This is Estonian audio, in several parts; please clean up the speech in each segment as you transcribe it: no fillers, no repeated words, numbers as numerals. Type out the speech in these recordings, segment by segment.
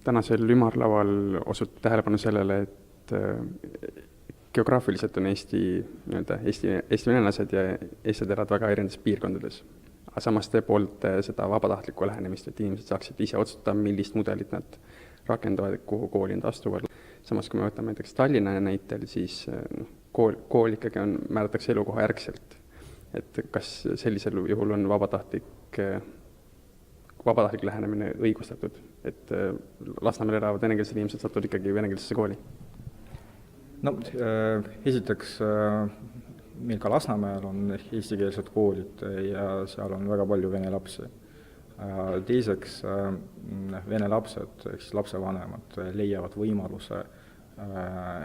tänasel ümarlaval osutab tähelepanu sellele, et geograafiliselt on Eesti venelased ja eestlased elavad väga erinevates piirkondades. Aga samas te poolte seda vabatahtlikku lähenemist, et inimesed saaksid ise otsustada, millist mudelit nad rakendavad, kuhu kooli nad astuvad. Samas, kui me võtame näiteks Tallinna näitel, siis kool ikkagi määratakse elukoha järgselt. Et kas sellisel juhul on vabatahtlik lähenemine õigustatud, et Lasnamäel elavad venekeelsed inimesed satuvad ikkagi venekeelsesse kooli? No, esiteks meil ka Lasnamäel on eestikeelsed koolid ja seal on väga palju vene lapsi. Teiseks, vene lapsed, ehk lapsevanemad leiavad võimaluse,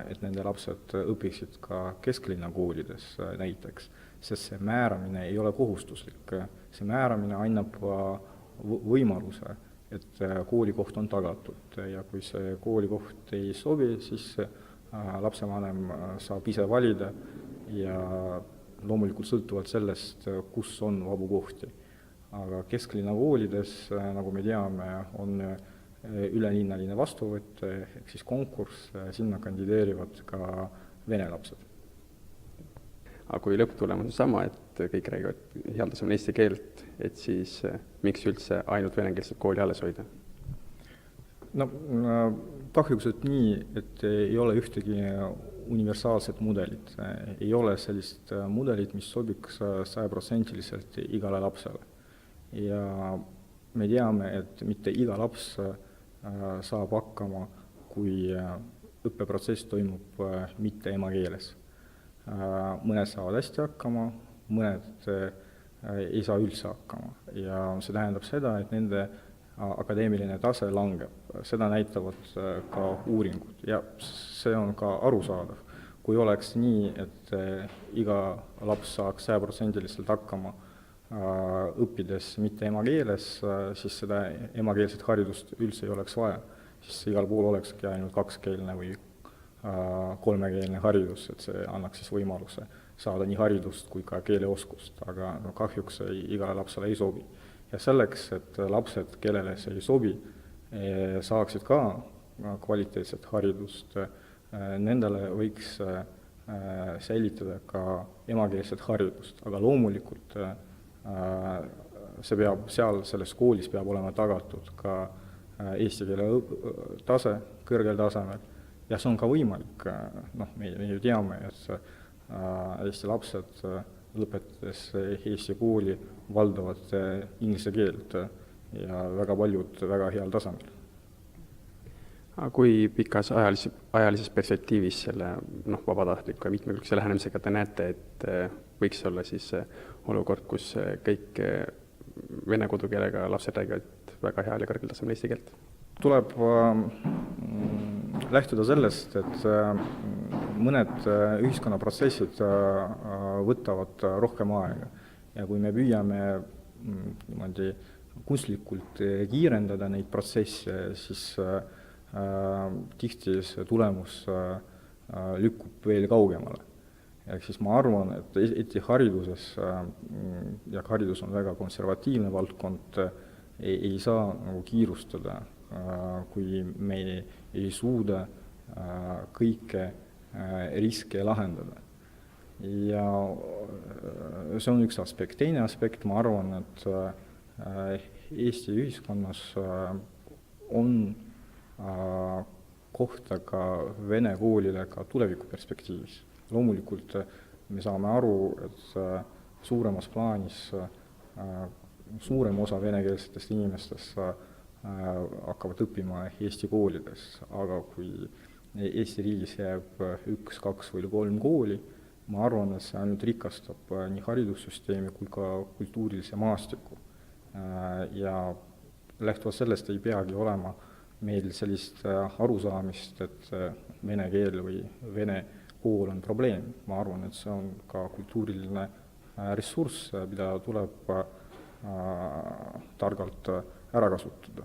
et nende lapsed õpiksid ka kesklinna koolides näiteks, sest see määramine ei ole kohustuslik. See määramine annab võimaluse, et koolikoht on tagatud ja kui see koolikoht ei sobi, siis lapsevanem saab ise valida ja loomulikult sõltuvalt sellest, kus on vabu kohti. Aga kesklinna koolides, nagu me teame, on ülelinnaline vastuvõtt, ehk siis konkurss, sinna kandideerivad ka vene lapsed. Aga kui lõpptulemus on sama, et kõik räägivad heal tasemel eesti keelt, et siis miks üldse ainult venekeelset kooli alles hoida? No, kahjuks et nii, et ei ole ühtegi universaalset mudelit. Ei ole sellist mudelit, mis sobiks 100% igale lapsele. Ja me teame, et mitte iga laps saab hakkama, kui õppeprotsess toimub mitte emakeeles. Mõned saavad hästi hakkama, mõned ei saa üldse hakkama. Ja see tähendab seda, et nende akadeemiline tase langeb. Seda näitavad ka uuringud ja see on ka arusaadav. Kui oleks nii, et iga laps saaks 100% hakkama õppides mitte emakeeles, siis seda emakeelset haridust üldse ei oleks vaja. Siis igal pool olekski ainult kakskeelne või kolmekeelne haridus, et see annaks siis võimaluse saada nii haridust kui ka keeleoskust, aga kahjuks igale lapsele ei sobi. Ja selleks, et lapsed, kellele see ei sobi, saaksid ka kvaliteetset haridust, nendele võiks säilitada ka emakeelset haridust, aga loomulikult selles koolis peab olema tagatud ka eesti keele tase kõrgel tasemel ja see on ka võimalik. Me ju teame, et Eesti lapsed lõpetades Eesti kooli valdavad inglise keelt ja väga paljud väga heal tasemel. Kui pikas ajalises perspektiivis selle vabatahtliku ja mitmekülgse lähenemisega te näete, et võiks olla siis olukord, kus kõik vene kodukeelega lapsed räägivad väga heal ja kõrgel tasemel eesti keelt? Tuleb lähtuda sellest, et mõned ühiskonnaprotsessid võtavad rohkem aega ja kui me püüame kunstlikult kiirendada neid protsesse, siis tihti see tulemus lükkub veel kaugemale. Ehk siis ma arvan, et hariduses, ja haridus on väga konservatiivne valdkond, ei saa kiirustada, kui me ei suuda kõike riske lahendada. Ja see on üks aspekt. Teine aspekt, ma arvan, et Eesti ühiskonnas on kohta ka vene koolile ka tulevikuperspektiivis. Loomulikult me saame aru, et suuremas plaanis suurem osa venekeelsetest inimestest hakkavad õppima Eesti koolides, aga kui Eesti riigis jääb 1, 2 või 3 kooli, ma arvan, et see ainult rikastab nii haridussüsteemi kui ka kultuurilise maastiku. Ja lähtuvalt sellest ei peagi olema meil sellist arusaamist, et vene keel või vene kool on probleem. Ma arvan, et see on ka kultuuriline ressurss, mida tuleb targalt ära kasutada.